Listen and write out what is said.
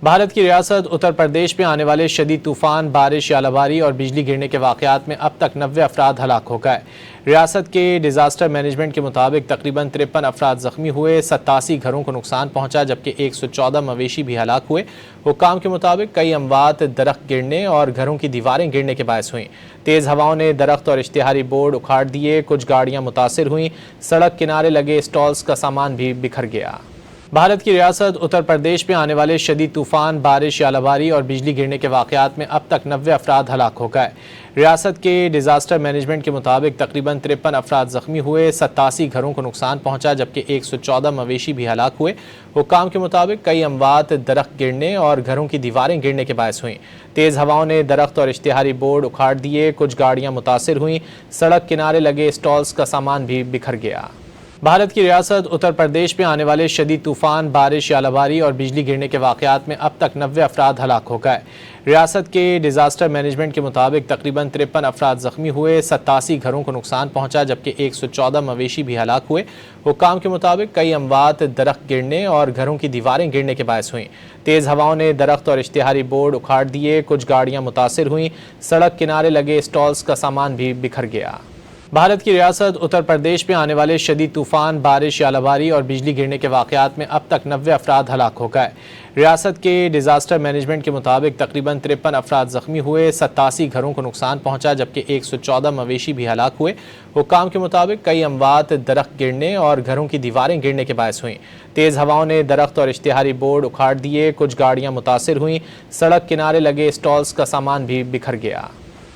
بھارت کی ریاست اتر پردیش میں آنے والے شدید طوفان، بارش، ژالہ باری اور بجلی گرنے کے واقعات میں اب تک 90 افراد ہلاک ہو گئے۔ ریاست کے ڈیزاسٹر مینجمنٹ کے مطابق تقریباً 53 افراد زخمی ہوئے، 87 گھروں کو نقصان پہنچا جبکہ 114 مویشی بھی ہلاک ہوئے۔ حکام کے مطابق کئی اموات درخت گرنے اور گھروں کی دیواریں گرنے کے باعث ہوئیں۔ تیز ہواؤں نے درخت اور اشتہاری بورڈ اکھاڑ دیے، کچھ گاڑیاں متاثر ہوئیں، سڑک کنارے لگے اسٹالز کا سامان بھی بکھر گیا۔ بھارت کی ریاست اتر پردیش میں آنے والے شدید طوفان، بارش، ژالہ باری اور بجلی گرنے کے واقعات میں اب تک 90 افراد ہلاک ہو گئے۔ ریاست کے ڈیزاسٹر مینجمنٹ کے مطابق تقریباً 53 افراد زخمی ہوئے، 87 گھروں کو نقصان پہنچا جبکہ 114 مویشی بھی ہلاک ہوئے۔ حکام کے مطابق کئی اموات درخت گرنے اور گھروں کی دیواریں گرنے کے باعث ہوئیں۔ تیز ہواؤں نے درخت اور اشتہاری بورڈ اکھاڑ دیے، کچھ گاڑیاں متاثر ہوئیں، سڑک کنارے لگے اسٹالز کا سامان بھی بکھر گیا۔ بھارت کی ریاست اتر پردیش میں آنے والے شدید طوفان، بارش، ژالہ باری اور بجلی گرنے کے واقعات میں اب تک 90 افراد ہلاک ہو گئے۔ ریاست کے ڈیزاسٹر مینجمنٹ کے مطابق تقریباً 53 افراد زخمی ہوئے، 87 گھروں کو نقصان پہنچا جبکہ 114 مویشی بھی ہلاک ہوئے۔ حکام کے مطابق کئی اموات درخت گرنے اور گھروں کی دیواریں گرنے کے باعث ہوئیں۔ تیز ہواؤں نے درخت اور اشتہاری بورڈ اکھاڑ دیے، کچھ گاڑیاں متاثر ہوئیں، سڑک کنارے لگے اسٹالز کا سامان بھی بکھر گیا۔ بھارت کی ریاست اتر پردیش میں آنے والے شدید طوفان، بارش، ژالہ باری اور بجلی گرنے کے واقعات میں اب تک 90 افراد ہلاک ہو گئے۔ ریاست کے ڈیزاسٹر مینجمنٹ کے مطابق تقریباً 53 افراد زخمی ہوئے، 87 گھروں کو نقصان پہنچا جبکہ 114 مویشی بھی ہلاک ہوئے۔ حکام کے مطابق کئی اموات درخت گرنے اور گھروں کی دیواریں گرنے کے باعث ہوئیں۔ تیز ہواؤں نے درخت اور اشتہاری بورڈ اکھاڑ دیے، کچھ گاڑیاں متاثر ہوئیں، سڑک کنارے لگے اسٹالز کا سامان بھی بکھر گیا۔